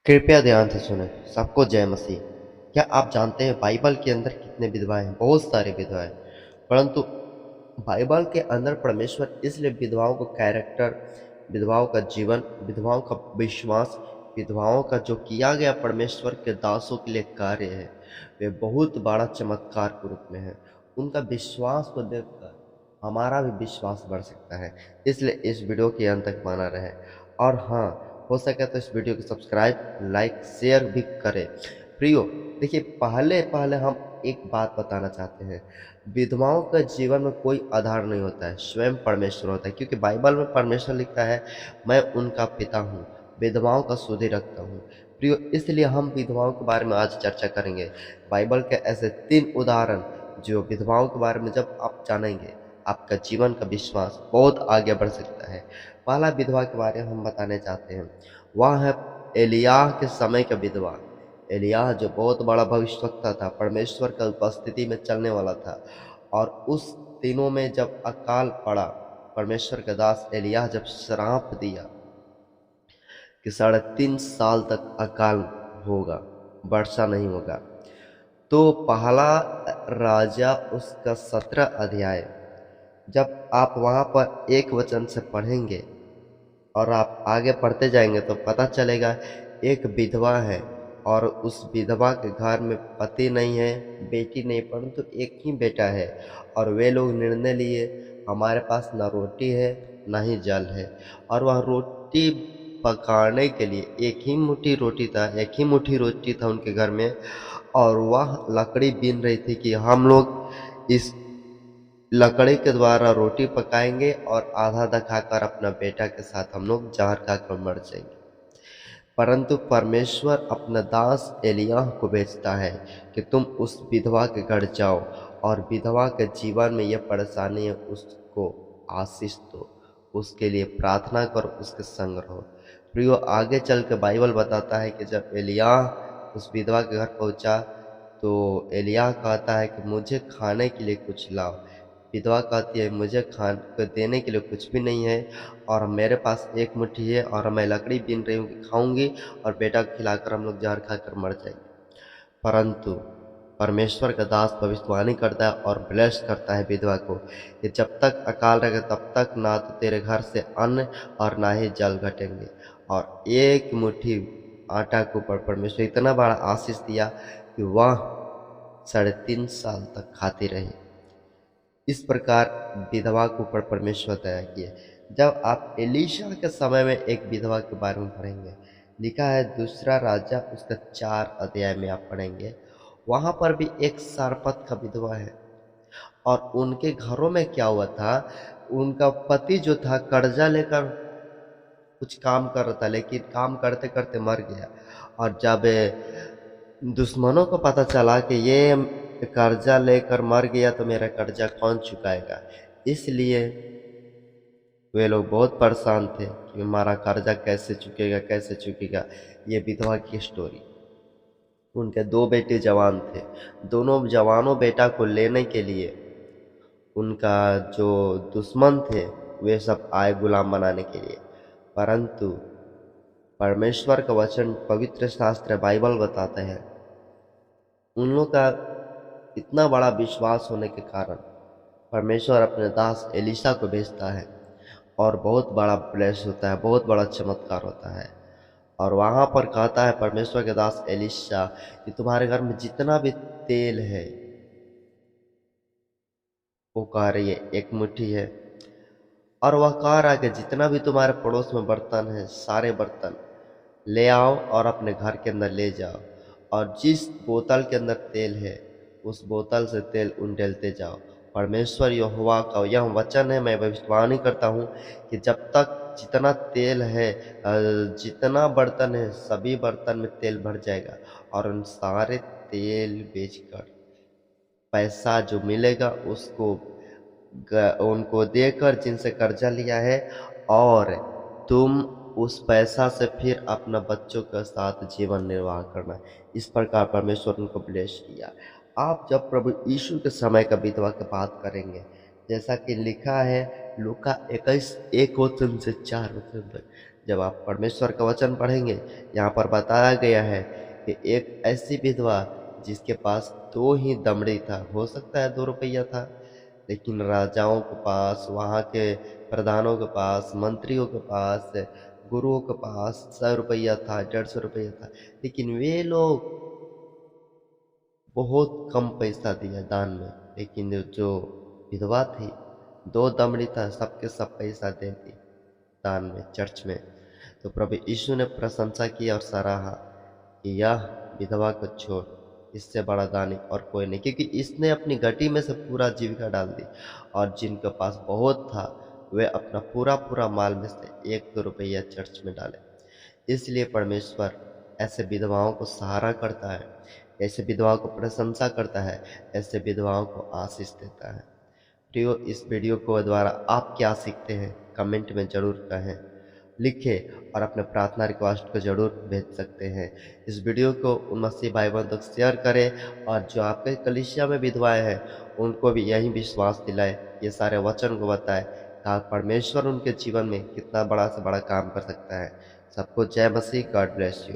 कृपया ध्यान से सुनें। सबको जय मसीह। क्या आप जानते हैं बाइबल के अंदर कितने विधवाएं हैं? बहुत सारी विधवाएं। परंतु बाइबल के अंदर परमेश्वर इसलिए विधवाओं को कैरेक्टर, विधवाओं का जीवन, विधवाओं का विश्वास, विधवाओं का जो किया गया परमेश्वर के दासों के लिए कार्य है, वे बहुत बड़ा चमत्कार के रूप में है। उनका विश्वास को देखकर हमारा भी विश्वास बढ़ सकता है। इसलिए इस वीडियो के अंत तक बना रहे। और हाँ, हो सके तो इस वीडियो को सब्सक्राइब, लाइक, शेयर भी करें। प्रियो, देखिए, पहले पहले हम एक बात बताना चाहते हैं। विधवाओं का जीवन में कोई आधार नहीं होता है, स्वयं परमेश्वर होता है। क्योंकि बाइबल में परमेश्वर लिखता है, मैं उनका पिता हूँ, विधवाओं का सुधि रखता हूँ। प्रियो, इसलिए हम विधवाओं के बारे में आज चर्चा करेंगे। बाइबल के ऐसे 3 उदाहरण जो विधवाओं के बारे में जब आप जानेंगे, आपका जीवन का विश्वास बहुत आगे बढ़ सकता है। पहला विधवा के बारे में हम बताने चाहते हैं, वह है एलिय्याह के समय का विधवा। एलिय्याह जो बहुत बड़ा भविष्यवक्ता था, परमेश्वर का उपस्थिति में चलने वाला था। और उस दिनों में जब अकाल पड़ा, परमेश्वर का दास एलिय्याह जब श्राप दिया कि 3.5 साल तक अकाल होगा, वर्षा नहीं होगा, तो पहला राजा उसका 17 अध्याय जब आप वहां पर एक वचन से पढ़ेंगे और आप आगे पढ़ते जाएंगे तो पता चलेगा, एक विधवा है और उस विधवा के घर में पति नहीं है, बेटी नहीं, परंतु एक ही बेटा है। और वे लोग निर्णय लिए, हमारे पास ना रोटी है ना ही जल है। और वह रोटी पकाने के लिए एक ही मुट्ठी रोटी था उनके घर में। और वह लकड़ी बीन रही थी कि हम लोग इस लकड़ी के द्वारा रोटी पकाएंगे और आधा आधा खाकर अपना बेटा के साथ हम लोग जहर खाकर मर जाएंगे। परंतु परमेश्वर अपना दास एलिय्याह को भेजता है कि तुम उस विधवा के घर जाओ और विधवा के जीवन में यह परेशानी है, उसको आशीष दो, उसके लिए प्रार्थना करो, उसके संग रहो। प्रियो, आगे चल के बाइबल बताता है कि जब एलिय्याह उस विधवा के घर पहुंचा तो एलिय्याह कहता है कि मुझे खाने के लिए कुछ लाओ। विधवा कहती है, मुझे खाने को देने के लिए कुछ भी नहीं है और मेरे पास एक मुट्ठी है और मैं लकड़ी बीन रही हूँ कि खाऊंगी और बेटा को खिलाकर हम लोग जहर खाकर मर जाएंगे। परंतु परमेश्वर का दास भविष्यवाणी करता है और ब्लेस करता है विधवा को कि जब तक अकाल रहेगा तब तक ना तो तेरे घर से अन्न और ना ही जल घटेंगे। और एक मुट्ठी आटा के ऊपर परमेश्वर इतना बड़ा आशीष दिया कि वह 3.5 साल तक खाती रही। इस प्रकार विधवा के ऊपर परमेश्वर दया किए। जब आप एलीशा के समय में एक विधवा के बारे में पढ़ेंगे, लिखा है दूसरा राजा उसका 4 अध्याय में आप पढ़ेंगे, वहां पर भी एक सारपत का विधवा है। और उनके घरों में क्या हुआ था, उनका पति जो था कर्जा लेकर कुछ काम कर रहा था, लेकिन काम करते करते मर गया। और जब दुश्मनों को पता चला कि ये कर्जा लेकर मर गया तो मेरा कर्जा कौन चुकाएगा, इसलिए वे लोग बहुत परेशान थे कि हमारा कर्जा कैसे चुकेगा, कैसे चुकेगा। ये विधवा की स्टोरी। उनके 2 बेटे जवान थे। दोनों जवानों बेटा को लेने के लिए उनका जो दुश्मन थे वे सब आए गुलाम बनाने के लिए। परंतु परमेश्वर का वचन, पवित्र शास्त्र बाइबल बताता है, उन लोग का इतना बड़ा विश्वास होने के कारण परमेश्वर अपने दास एलीशा को भेजता है और बहुत बड़ा ब्लेस होता है, बहुत बड़ा चमत्कार होता है। और वहां पर कहता है परमेश्वर के दास एलीशा कि तुम्हारे घर में जितना भी तेल है, वो कह रही है एक मुट्ठी है। और वह कह रहा है कि जितना भी तुम्हारे पड़ोस में बर्तन है, सारे बर्तन ले आओ और अपने घर के अंदर ले जाओ। और जिस बोतल के अंदर तेल है, उस बोतल से तेल उंडेलते जाओ। परमेश्वर यहोवा का यह वचन है, मैं भविष्यवाणी करता हूँ कि जब तक जितना तेल है, जितना बर्तन है, सभी बर्तन में तेल भर जाएगा। और उन सारे तेल बेचकर पैसा जो मिलेगा उसको उनको देकर जिनसे कर्जा लिया है, और तुम उस पैसा से फिर अपना बच्चों के साथ जीवन निर्वाह करना। इस प्रकार परमेश्वर उनको ब्लेस किया। आप जब प्रभु यीशु के समय का विधवा की बात करेंगे, जैसा कि लिखा है लूका 21 1 वचन से 4 वचन तक, जब आप परमेश्वर का वचन पढ़ेंगे, यहाँ पर बताया गया है कि एक ऐसी विधवा जिसके पास 2 ही दमड़ी था, हो सकता है 2 रुपया था, लेकिन राजाओं के पास, वहाँ के प्रधानों के पास, मंत्रियों के पास, गुरुओं के पास 100 रुपया था, 150 रुपया था, लेकिन वे लोग बहुत कम पैसा दिया दान में। लेकिन जो विधवा थी, 2 दमड़ी था, सबके सब पैसा दे दी दान में, चर्च में। तो प्रभु यीशु ने प्रशंसा की और सराहा कि यह विधवा को छोड़, इससे बड़ा दानी और कोई नहीं, क्योंकि इसने अपनी घटी में से पूरा जीविका डाल दी। और जिनके पास बहुत था, वे अपना पूरा पूरा माल में से 1-2 रुपया चर्च में डाले। इसलिए परमेश्वर ऐसे विधवाओं को सहारा करता है, ऐसे विधवाओं को प्रशंसा करता है, ऐसे विधवाओं को आशीष देता है। प्रियो, इस वीडियो को द्वारा आप क्या सीखते हैं, कमेंट में जरूर कहें, लिखें और अपने प्रार्थना रिक्वेस्ट को जरूर भेज सकते हैं। इस वीडियो को उन मसीह भाई बहनों तक शेयर करें, और जो आपके कलीसिया में विधवाएं हैं उनको भी यही विश्वास दिलाएं, ये सारे वचन को बताएं कि परमेश्वर उनके जीवन में कितना बड़ा से बड़ा काम कर सकता है। सबको जय मसीह। God bless you.